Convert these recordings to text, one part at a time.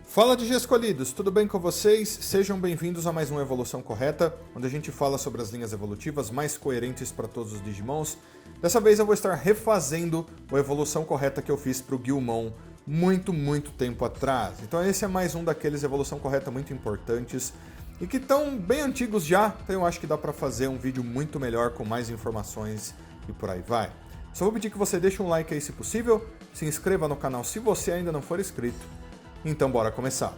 Fala de escolhidos, tudo bem com vocês? Sejam bem-vindos a mais uma Evolução Correta, onde a gente fala sobre as linhas evolutivas mais coerentes para todos os Digimons. Dessa vez eu vou estar refazendo a Evolução Correta que eu fiz para o Guilmon muito tempo atrás. Então esse é mais um daqueles Evolução Correta muito importantes e que estão bem antigos já, então eu acho que dá para fazer um vídeo muito melhor com mais informações e por aí vai. Só vou pedir que você deixe um like aí se possível, se inscreva no canal se você ainda não for inscrito. Então bora começar.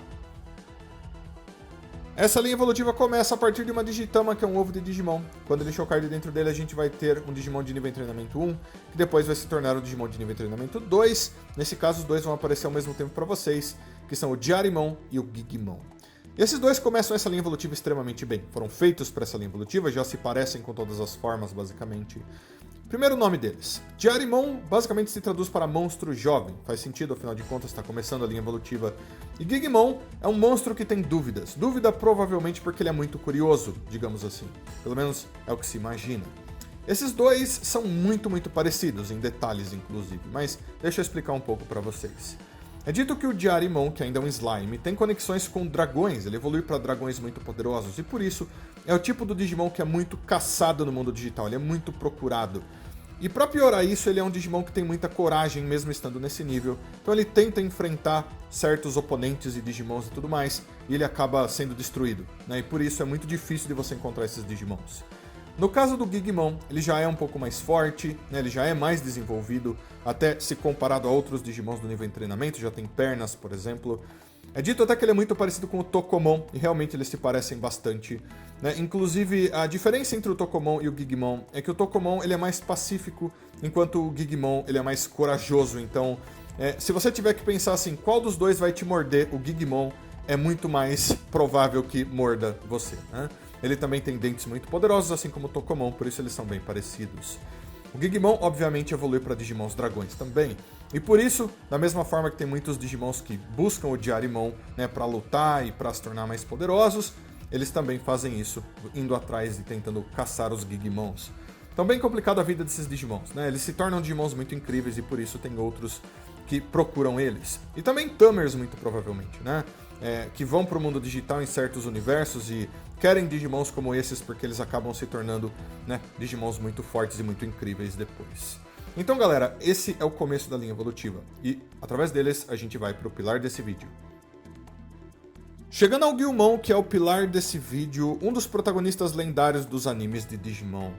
Essa linha evolutiva começa a partir de uma Digitama, que é um ovo de Digimon. Quando ele chocar de dentro dele, a gente vai ter um Digimon de nível de treinamento 1, que depois vai se tornar um Digimon de nível de treinamento 2. Nesse caso, os dois vão aparecer ao mesmo tempo para vocês, que são o Diarimon e o Gigimon. E esses dois começam essa linha evolutiva extremamente bem. Foram feitos para essa linha evolutiva, já se parecem com todas as formas, basicamente. Primeiro nome deles. Diarimon basicamente se traduz para monstro jovem. Faz sentido, afinal de contas está começando a linha evolutiva. E Gigimon é um monstro que tem dúvidas. Dúvida provavelmente porque ele é muito curioso, digamos assim. Pelo menos é o que se imagina. Esses dois são muito parecidos, em detalhes inclusive, mas deixa eu explicar um pouco para vocês. É dito que o Diarimon, que ainda é um slime, tem conexões com dragões, ele evolui para dragões muito poderosos e por isso é o tipo do Digimon que é muito caçado no mundo digital, ele é muito procurado. E para piorar isso, ele é um Digimon que tem muita coragem mesmo estando nesse nível, então ele tenta enfrentar certos oponentes e Digimons e tudo mais, e ele acaba sendo destruído, né? E por isso é muito difícil de você encontrar esses Digimons. No caso do Gigimon, ele já é um pouco mais forte, né? Ele já é mais desenvolvido, até se comparado a outros Digimons do nível de treinamento, já tem pernas, por exemplo. É dito até que ele é muito parecido com o Tokomon, e realmente eles se parecem bastante, né? Inclusive, a diferença entre o Tokomon e o Gigimon é que o Tokomon ele é mais pacífico, enquanto o Gigimon ele é mais corajoso. Então, se você tiver que pensar assim, qual dos dois vai te morder, o Gigimon é muito mais provável que morda você, né? Ele também tem dentes muito poderosos, assim como o Tokomon, por isso eles são bem parecidos. O Gigimon, obviamente, evolui para Digimons dragões também. E por isso, da mesma forma que tem muitos Digimons que buscam o Diarimon, né, para lutar e para se tornar mais poderosos, eles também fazem isso, indo atrás e tentando caçar os Gigimons. Então bem complicada a vida desses Digimons, né? Eles se tornam Digimons muito incríveis e por isso tem outros que procuram eles. E também Tamers, muito provavelmente, né? Que vão para o mundo digital em certos universos e querem Digimons como esses porque eles acabam se tornando, né, Digimons muito fortes e muito incríveis depois. Então galera, esse é o começo da linha evolutiva e através deles a gente vai para o pilar desse vídeo. Chegando ao Guilmon, que é o pilar desse vídeo, um dos protagonistas lendários dos animes de Digimon.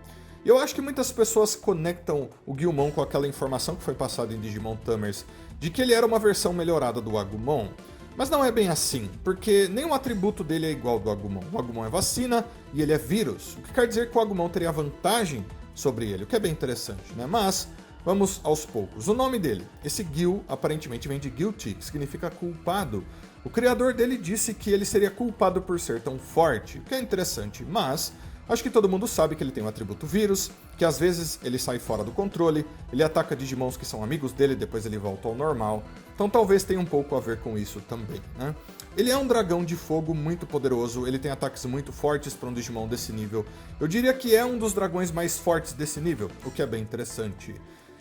E eu acho que muitas pessoas conectam o Guilmon com aquela informação que foi passada em Digimon Tamers, de que ele era uma versão melhorada do Agumon. Mas não é bem assim, porque nenhum atributo dele é igual ao do Agumon. O Agumon é vacina e ele é vírus, o que quer dizer que o Agumon teria vantagem sobre ele, o que é bem interessante, né? Mas vamos aos poucos. O nome dele, esse Gil, aparentemente vem de guilty, que significa culpado. O criador dele disse que ele seria culpado por ser tão forte, o que é interessante, mas acho que todo mundo sabe que ele tem um atributo vírus, que às vezes ele sai fora do controle, ele ataca Digimons que são amigos dele, depois ele volta ao normal. Então talvez tenha um pouco a ver com isso também, né? Ele é um dragão de fogo muito poderoso, ele tem ataques muito fortes para um Digimon desse nível. Eu diria que é um dos dragões mais fortes desse nível, o que é bem interessante.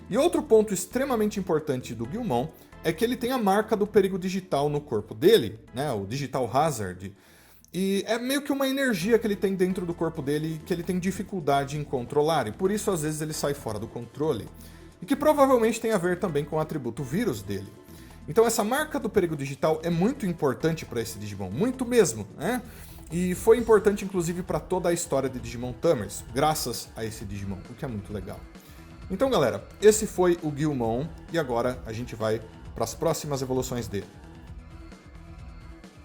E outro ponto extremamente importante do Guilmon é que ele tem a marca do perigo digital no corpo dele, né? O Digital Hazard. E é meio que uma energia que ele tem dentro do corpo dele que ele tem dificuldade em controlar, e por isso às vezes ele sai fora do controle. E que provavelmente tem a ver também com o atributo vírus dele. Então essa marca do perigo digital é muito importante para esse Digimon, muito mesmo, né? E foi importante inclusive para toda a história de Digimon Tamers, graças a esse Digimon, o que é muito legal. Então galera, esse foi o Guilmon, e agora a gente vai para as próximas evoluções dele.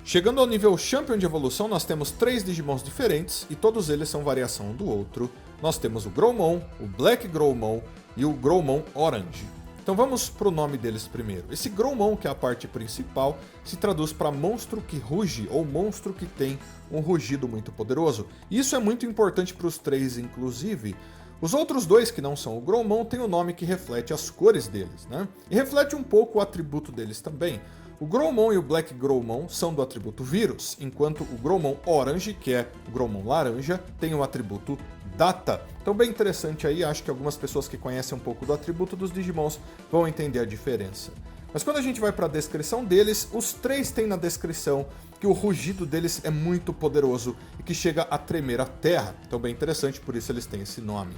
Chegando ao nível Champion de evolução, nós temos 3 Digimons diferentes, e todos eles são variação um do outro. Nós temos o Growmon, o Black Growmon e o Growmon Orange. Então vamos para o nome deles primeiro. Esse Growmon, que é a parte principal, se traduz para monstro que ruge, ou monstro que tem um rugido muito poderoso. E isso é muito importante para os 3, inclusive. Os outros 2, que não são o Growmon, têm o nome que reflete as cores deles, né? E reflete um pouco o atributo deles também. O Growmon e o Black Growmon são do atributo vírus, enquanto o Growmon Orange, que é o Growmon laranja, tem o atributo data. Então bem interessante aí, acho que algumas pessoas que conhecem um pouco do atributo dos Digimons vão entender a diferença. Mas quando a gente vai para a descrição deles, os 3 têm na descrição que o rugido deles é muito poderoso e que chega a tremer a terra. Então bem interessante, por isso eles têm esse nome.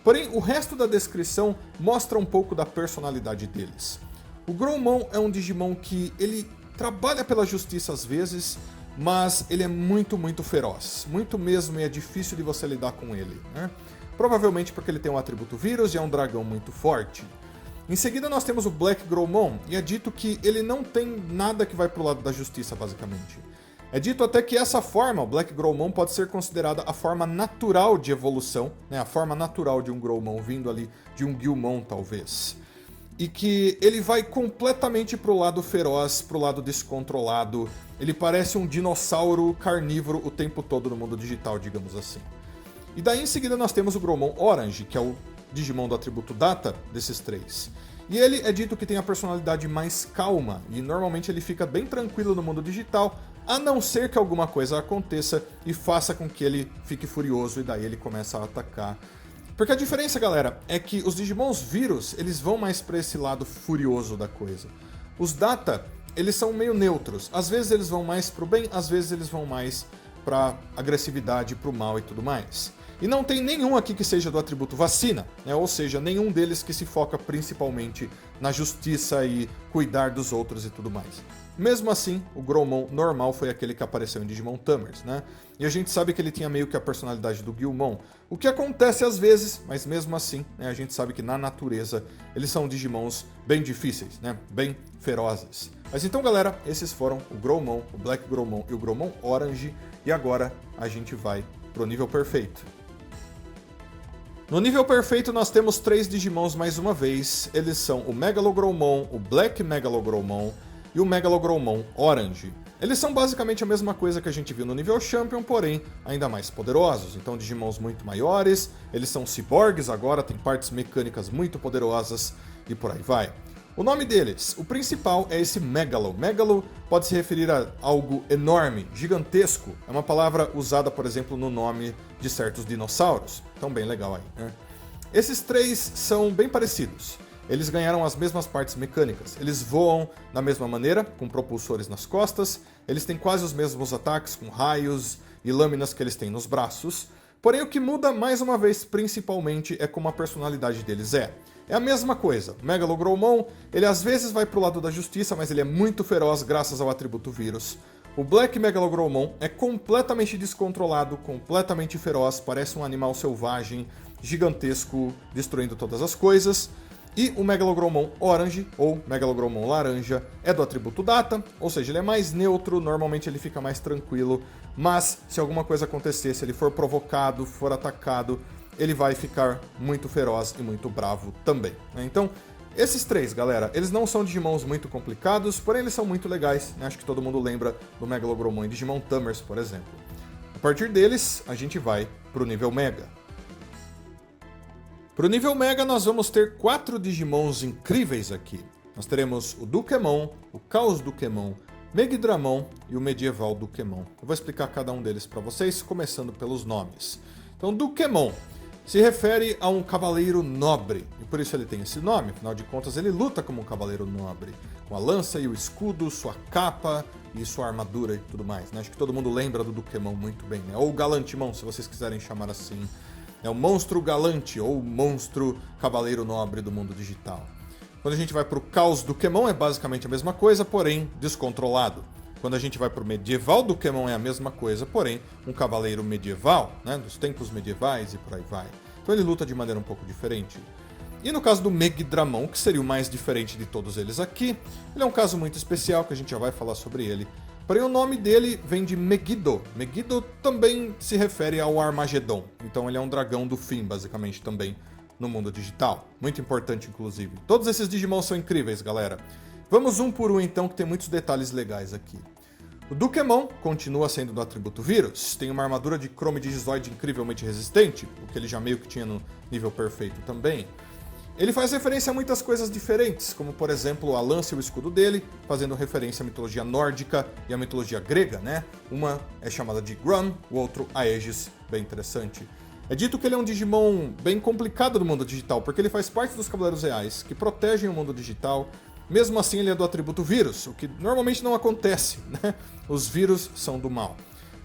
Porém, o resto da descrição mostra um pouco da personalidade deles. O Growmon é um Digimon que ele trabalha pela justiça às vezes, mas ele é muito feroz. Muito mesmo, e é difícil de você lidar com ele, né? Provavelmente porque ele tem um atributo vírus e é um dragão muito forte. Em seguida nós temos o Black Growmon, e é dito que ele não tem nada que vai pro lado da justiça, basicamente. É dito até que essa forma, o Black Growmon, pode ser considerada a forma natural de evolução, né? A forma natural de um Growmon, vindo ali de um Guilmon, talvez. E que ele vai completamente pro lado feroz, pro lado descontrolado. Ele parece um dinossauro carnívoro o tempo todo no mundo digital, digamos assim. E daí em seguida nós temos o Growmon Orange, que é o Digimon do atributo Data desses 3. E ele é dito que tem a personalidade mais calma, e normalmente ele fica bem tranquilo no mundo digital, a não ser que alguma coisa aconteça e faça com que ele fique furioso, e daí ele começa a atacar. Porque a diferença, galera, é que os Digimons vírus, eles vão mais pra esse lado furioso da coisa. Os Data, eles são meio neutros. Às vezes eles vão mais pro bem, às vezes eles vão mais pra agressividade, pro mal e tudo mais. E não tem nenhum aqui que seja do atributo vacina, né? Ou seja, nenhum deles que se foca principalmente na justiça e cuidar dos outros e tudo mais. Mesmo assim, o Growmon normal foi aquele que apareceu em Digimon Tamers, né? E a gente sabe que ele tinha meio que a personalidade do Guilmon, o que acontece às vezes, mas mesmo assim, né, a gente sabe que na natureza eles são Digimons bem difíceis, né? Bem ferozes. Mas então, galera, esses foram o Growmon, o Black Growmon e o Growmon Orange, e agora a gente vai pro nível perfeito. No nível perfeito nós temos 3 Digimons mais uma vez, eles são o Megalogrowmon, o Black Megalogrowmon e o Megalogrowmon Orange. Eles são basicamente a mesma coisa que a gente viu no nível Champion, porém ainda mais poderosos, então Digimons muito maiores, eles são ciborgues agora, tem partes mecânicas muito poderosas e por aí vai. O nome deles, o principal é esse Megalo. Megalo pode se referir a algo enorme, gigantesco. É uma palavra usada, por exemplo, no nome de certos dinossauros. Então, bem legal aí, né? Esses 3 são bem parecidos. Eles ganharam as mesmas partes mecânicas. Eles voam da mesma maneira, com propulsores nas costas. Eles têm quase os mesmos ataques, com raios e lâminas que eles têm nos braços. Porém, o que muda, mais uma vez, principalmente, é como a personalidade deles é. É a mesma coisa. O Megalogrowmon, ele às vezes vai pro lado da justiça, mas ele é muito feroz graças ao atributo vírus. O Black Megalogrowmon é completamente descontrolado, completamente feroz, parece um animal selvagem, gigantesco, destruindo todas as coisas. E o Megalogrowmon Orange, ou Megalogrowmon Laranja, é do atributo Data, ou seja, ele é mais neutro, normalmente ele fica mais tranquilo, mas se alguma coisa acontecer, se ele for provocado, for atacado, ele vai ficar muito feroz e muito bravo também, né? Então, esses 3, galera, eles não são Digimons muito complicados, porém eles são muito legais, né? Acho que todo mundo lembra do Megalogrowmon em Digimon Tamers, por exemplo. A partir deles, a gente vai pro nível Mega. Pro nível Mega, nós vamos ter 4 Digimons incríveis aqui. Nós teremos o Dukemon, o Caos Dukemon, Megidramon e o Medieval Dukemon. Eu vou explicar cada um deles para vocês, começando pelos nomes. Então, Dukemon se refere a um cavaleiro nobre, e por isso ele tem esse nome, afinal de contas ele luta como um cavaleiro nobre, com a lança e o escudo, sua capa e sua armadura e tudo mais, né? Acho que todo mundo lembra do Dukemon muito bem, né? Ou Galantimon, se vocês quiserem chamar assim. É o monstro galante, ou monstro cavaleiro nobre do mundo digital. Quando a gente vai para o Caos Dukemon é basicamente a mesma coisa, porém descontrolado. Quando a gente vai para o Medieval Dukemon é a mesma coisa, porém um cavaleiro medieval, né, dos tempos medievais e por aí vai. Então ele luta de maneira um pouco diferente. E no caso do Megidramon, que seria o mais diferente de todos eles aqui, ele é um caso muito especial que a gente já vai falar sobre ele. Porém o nome dele vem de Megiddo. Megiddo também se refere ao Armagedon, então ele é um dragão do fim, basicamente, também no mundo digital. Muito importante, inclusive. Todos esses Digimon são incríveis, galera. Vamos um por um, então, que tem muitos detalhes legais aqui. O Dukemon continua sendo do atributo vírus, tem uma armadura de Chrome Digizoid incrivelmente resistente, o que ele já meio que tinha no nível perfeito também. Ele faz referência a muitas coisas diferentes, como por exemplo a lança e o escudo dele, fazendo referência à mitologia nórdica e à mitologia grega, né? Uma é chamada de Grum, o outro Aegis, bem interessante. É dito que ele é um Digimon bem complicado no mundo digital, porque ele faz parte dos Cavaleiros Reais, que protegem o mundo digital, Mesmo assim, ele é do atributo vírus, o que normalmente não acontece, né? Os vírus são do mal.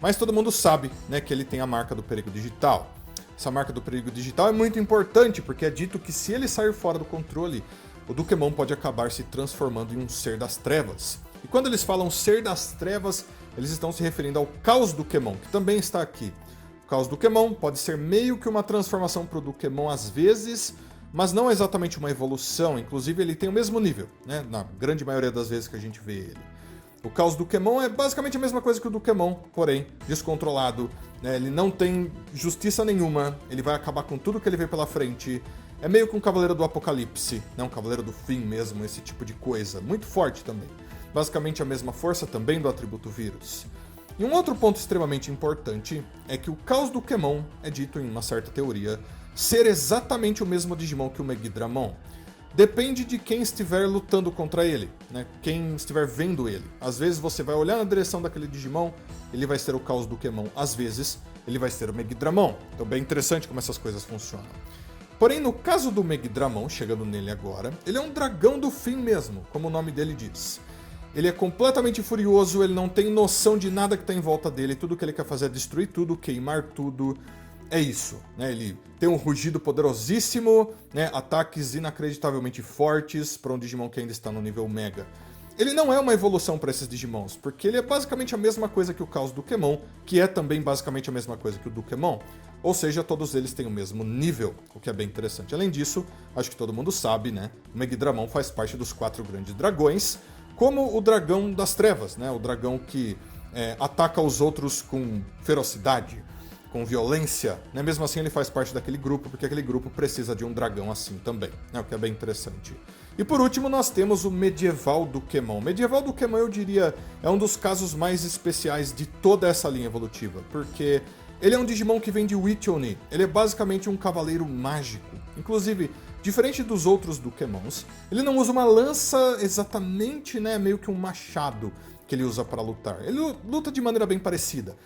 Mas todo mundo sabe, né, que ele tem a marca do perigo digital. Essa marca do perigo digital é muito importante, porque é dito que se ele sair fora do controle, o Dukemon pode acabar se transformando em um ser das trevas. E quando eles falam ser das trevas, eles estão se referindo ao Caos Dukemon, que também está aqui. O Caos Dukemon pode ser meio que uma transformação para o Dukemon às vezes, mas não exatamente uma evolução. Inclusive ele tem o mesmo nível, né, na grande maioria das vezes que a gente vê ele. O Caos Dukemon é basicamente a mesma coisa que o Dukemon, porém descontrolado, né? Ele não tem justiça nenhuma, ele vai acabar com tudo que ele vê pela frente. É meio que um Cavaleiro do Apocalipse, né? Um Cavaleiro do Fim mesmo, esse tipo de coisa. Muito forte também. Basicamente a mesma força também do atributo vírus. E um outro ponto extremamente importante é que o Caos Dukemon é dito em uma certa teoria ser exatamente o mesmo Digimon que o Megidramon. Depende de quem estiver lutando contra ele, né? Quem estiver vendo ele. Às vezes você vai olhar na direção daquele Digimon, ele vai ser o Caos Dukemon. Às vezes ele vai ser o Megidramon. Então bem interessante como essas coisas funcionam. Porém, no caso do Megidramon, chegando nele agora, ele é um dragão do fim mesmo, como o nome dele diz. Ele é completamente furioso, ele não tem noção de nada que está em volta dele, tudo que ele quer fazer é destruir tudo, queimar tudo. É isso, né? Ele tem um rugido poderosíssimo, né? Ataques inacreditavelmente fortes para um Digimon que ainda está no nível Mega. Ele não é uma evolução para esses Digimons, porque ele é basicamente a mesma coisa que o Caos Dukemon, que é também basicamente a mesma coisa que o Dukemon. Ou seja, todos eles têm o mesmo nível, o que é bem interessante. Além disso, acho que todo mundo sabe, né? O Megidramon faz parte dos 4 grandes dragões, como o dragão das trevas, né? O dragão que ataca os outros com ferocidade, com violência, né? Mesmo assim ele faz parte daquele grupo, porque aquele grupo precisa de um dragão assim também, né? O que é bem interessante. E por último nós temos o Medieval Dukemon. O Medieval Dukemon, eu diria, é um dos casos mais especiais de toda essa linha evolutiva, porque ele é um Digimon que vem de Witchoni. Ele é basicamente um cavaleiro mágico. Inclusive, diferente dos outros Dukemons, ele não usa uma lança exatamente, né? Meio que um machado que ele usa para lutar. Ele luta de maneira bem parecida.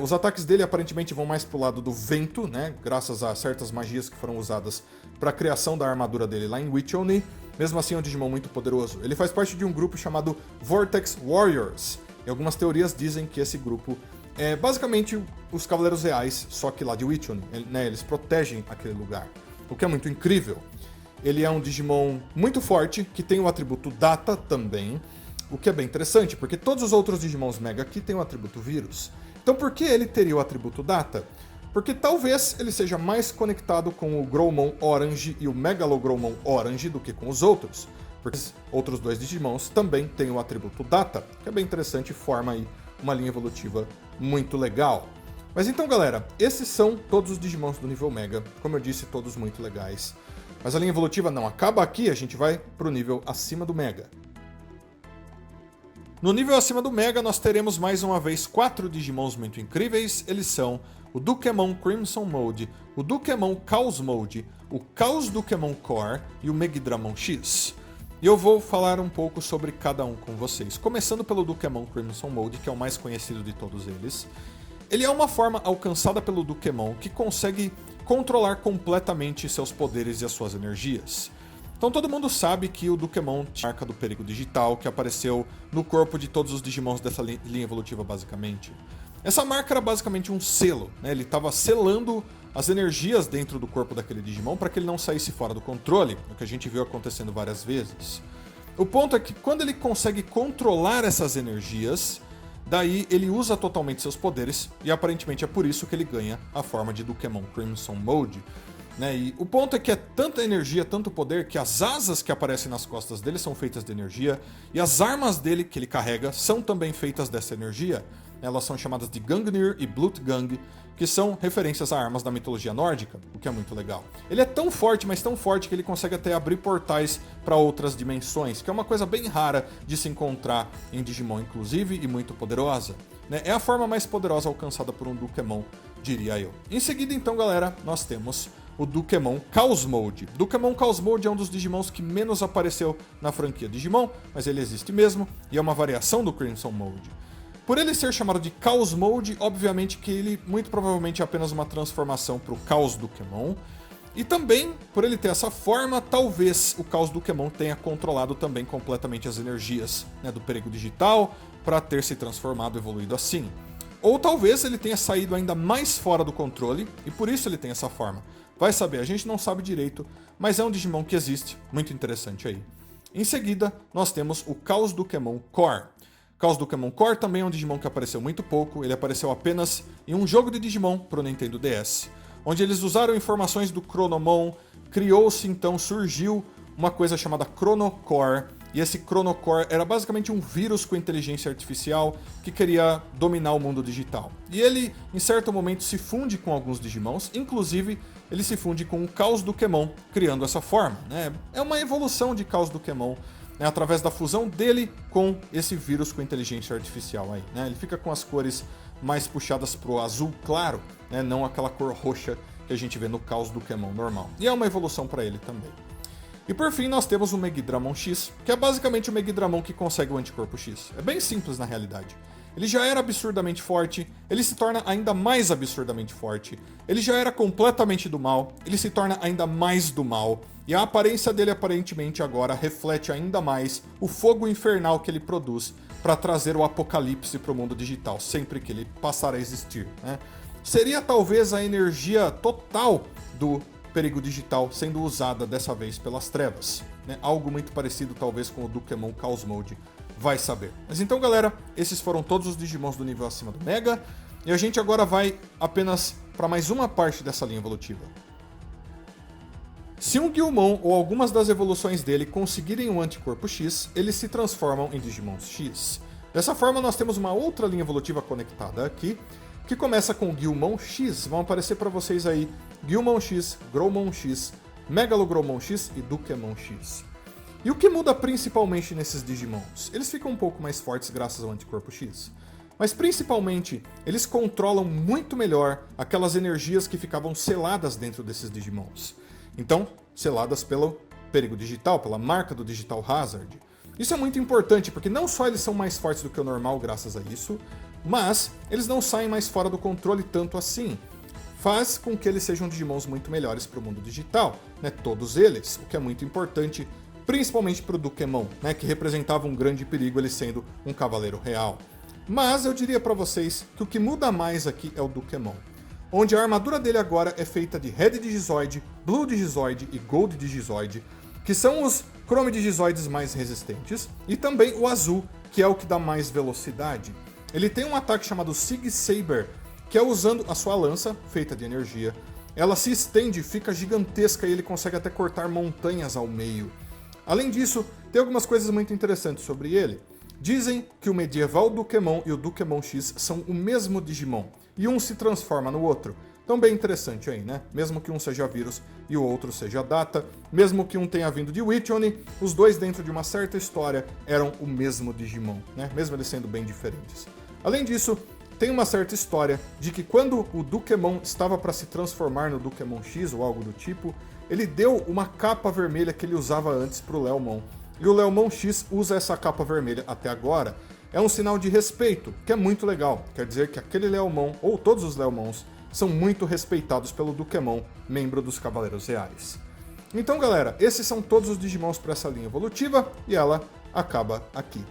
Os ataques dele aparentemente vão mais pro lado do vento, né? Graças a certas magias que foram usadas para a criação da armadura dele lá em Witchoni. Mesmo assim é um Digimon muito poderoso. Ele faz parte de um grupo chamado Vortex Warriors. E algumas teorias dizem que esse grupo é basicamente os Cavaleiros Reais, só que lá de Witchoni, né? Eles protegem aquele lugar, o que é muito incrível. Ele é um Digimon muito forte, que tem o atributo Data também, o que é bem interessante, porque todos os outros Digimons Mega aqui têm o atributo Vírus. Então por que ele teria o atributo Data? Porque talvez ele seja mais conectado com o Growlmon Orange e o Megalogrowlmon Orange do que com os outros. Porque os outros 2 Digimons também têm o atributo Data, que é bem interessante e forma aí uma linha evolutiva muito legal. Mas então galera, esses são todos os Digimons do nível Mega, como eu disse, todos muito legais. Mas a linha evolutiva não acaba aqui, a gente vai pro nível acima do Mega. No nível acima do Mega, nós teremos mais uma vez 4 Digimons muito incríveis. Eles são o Dukemon Crimson Mode, o Dukemon Chaos Mode, o Chaos Dukemon Core e o Megidramon X. E eu vou falar um pouco sobre cada um com vocês. Começando pelo Dukemon Crimson Mode, que é o mais conhecido de todos eles. Ele é uma forma alcançada pelo Dukemon que consegue controlar completamente seus poderes e as suas energias. Então todo mundo sabe que o Dukemon tinha a marca do perigo digital que apareceu no corpo de todos os Digimons dessa linha evolutiva basicamente. Essa marca era basicamente um selo, né? Ele estava selando as energias dentro do corpo daquele Digimon para que ele não saísse fora do controle, o que a gente viu acontecendo várias vezes. O ponto é que quando ele consegue controlar essas energias, daí ele usa totalmente seus poderes e aparentemente é por isso que ele ganha a forma de Dukemon Crimson Mode. E o ponto é que é tanta energia, tanto poder, que as asas que aparecem nas costas dele são feitas de energia, e as armas dele que ele carrega são também feitas dessa energia. Elas são chamadas de Gungnir e Blutgang, que são referências a armas da mitologia nórdica, o que é muito legal. Ele é tão forte, mas tão forte que ele consegue até abrir portais para outras dimensões, que é uma coisa bem rara de se encontrar em Digimon, inclusive, e muito poderosa. É a forma mais poderosa alcançada por um Dukemon, diria eu. Em seguida, então, galera, nós temos o Dukemon Chaos Mode. Dukemon Chaos Mode é um dos Digimons que menos apareceu na franquia Digimon, mas ele existe mesmo, e é uma variação do Crimson Mode. Por ele ser chamado de Chaos Mode, obviamente que ele muito provavelmente é apenas uma transformação para o Chaos Dukemon. E também, por ele ter essa forma, talvez o Caos Dukemon tenha controlado também completamente as energias, né, do perigo digital para ter se transformado e evoluído assim. Ou talvez ele tenha saído ainda mais fora do controle e por isso ele tem essa forma. Vai saber, a gente não sabe direito, mas é um Digimon que existe, muito interessante aí. Em seguida, nós temos o Caos Dukemon Core. Caos Dukemon Core também é um Digimon que apareceu muito pouco, ele apareceu apenas em um jogo de Digimon para o Nintendo DS, onde eles usaram informações do Chronomon, criou-se então, surgiu uma coisa chamada Chronocore, e esse Chronocore era basicamente um vírus com inteligência artificial que queria dominar o mundo digital. E ele, em certo momento, se funde com alguns Digimons, inclusive ele se funde com o Caos Dukemon, criando essa forma, né? É uma evolução de Caos Dukemon, né, através da fusão dele com esse vírus com inteligência artificial aí, né? Ele fica com as cores mais puxadas pro azul claro, né, não aquela cor roxa que a gente vê no Caos Dukemon normal. E é uma evolução para ele também. E por fim nós temos o Megidramon X, que é basicamente o Megidramon que consegue o anticorpo X. É bem simples na realidade. Ele já era absurdamente forte, ele se torna ainda mais absurdamente forte. Ele já era completamente do mal, ele se torna ainda mais do mal. E a aparência dele aparentemente agora reflete ainda mais o fogo infernal que ele produz para trazer o apocalipse para o mundo digital, sempre que ele passar a existir, né? Seria talvez a energia total do perigo digital sendo usada dessa vez pelas trevas, né? Algo muito parecido talvez com o Dukemon Chaos Mode, vai saber. Mas então galera, esses foram todos os Digimons do nível acima do Mega, e a gente agora vai apenas para mais uma parte dessa linha evolutiva. Se um Guilmon ou algumas das evoluções dele conseguirem um anticorpo X, eles se transformam em Digimons X. Dessa forma nós temos uma outra linha evolutiva conectada aqui, que começa com Guilmon X. Vão aparecer para vocês aí Guilmon X, Growmon X, Megalogrowmon X e Dukemon X. E o que muda principalmente nesses Digimons? Eles ficam um pouco mais fortes graças ao anticorpo X. Mas principalmente, eles controlam muito melhor aquelas energias que ficavam seladas dentro desses Digimons. Então, seladas pelo perigo digital, pela marca do Digital Hazard. Isso é muito importante, porque não só eles são mais fortes do que o normal graças a isso, mas eles não saem mais fora do controle tanto assim. Faz com que eles sejam Digimons muito melhores para o mundo digital, né? Todos eles, o que é muito importante, principalmente para o Dukemon, né? Que representava um grande perigo ele sendo um cavaleiro real. Mas eu diria para vocês que o que muda mais aqui é o Dukemon, onde a armadura dele agora é feita de Red Digizoid, Blue Digizoid e Gold Digizoid, que são os Chrome Digizoides mais resistentes, e também o azul, que é o que dá mais velocidade. Ele tem um ataque chamado Sig Saber, que é usando a sua lança, feita de energia. Ela se estende, fica gigantesca e ele consegue até cortar montanhas ao meio. Além disso, tem algumas coisas muito interessantes sobre ele. Dizem que o medieval Dukemon e o Dukemon X são o mesmo Digimon, e um se transforma no outro. Então bem interessante aí, né? Mesmo que um seja vírus e o outro seja data, mesmo que um tenha vindo de Witchone, os dois dentro de uma certa história eram o mesmo Digimon, né? Mesmo eles sendo bem diferentes. Além disso, tem uma certa história de que quando o Dukemon estava para se transformar no Dukemon X ou algo do tipo, ele deu uma capa vermelha que ele usava antes para o Leomon. E o Leomon X usa essa capa vermelha até agora. É um sinal de respeito, que é muito legal. Quer dizer que aquele Leomon, ou todos os Leomons, são muito respeitados pelo Dukemon, membro dos Cavaleiros Reais. Então galera, esses são todos os Digimons para essa linha evolutiva, e ela acaba aqui.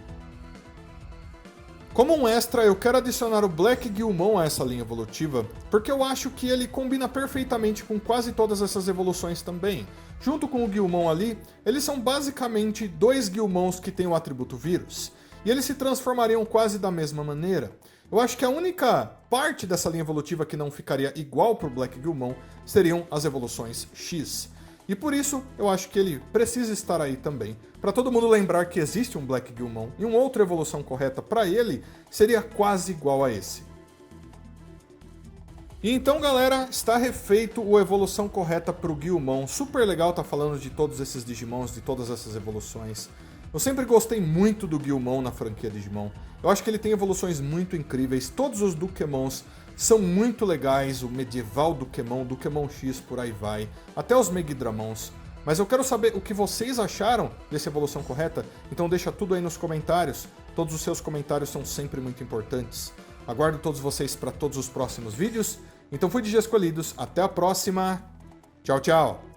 Como um extra, eu quero adicionar o Black Guilmon a essa linha evolutiva, porque eu acho que ele combina perfeitamente com quase todas essas evoluções também. Junto com o Guilmon ali, eles são basicamente dois Guilmons que têm o atributo vírus, e eles se transformariam quase da mesma maneira. Eu acho que a única parte dessa linha evolutiva que não ficaria igual para o Black Guilmon seriam as evoluções X. E por isso, eu acho que ele precisa estar aí também, para todo mundo lembrar que existe um Black Guilmon, e uma outra evolução correta para ele seria quase igual a esse. E então galera, está refeito a evolução correta para o Guilmon. Super legal tá falando de todos esses Digimons, de todas essas evoluções. Eu sempre gostei muito do Guilmon na franquia Digimon. Eu acho que ele tem evoluções muito incríveis, todos os Dukemons são muito legais, o medieval Dukemon, Dukemon X, por aí vai, até os Megidramons. Mas eu quero saber o que vocês acharam dessa evolução correta, então deixa tudo aí nos comentários, todos os seus comentários são sempre muito importantes. Aguardo todos vocês para todos os próximos vídeos, então fui DJ Escolhidos, até a próxima, Tchau, tchau!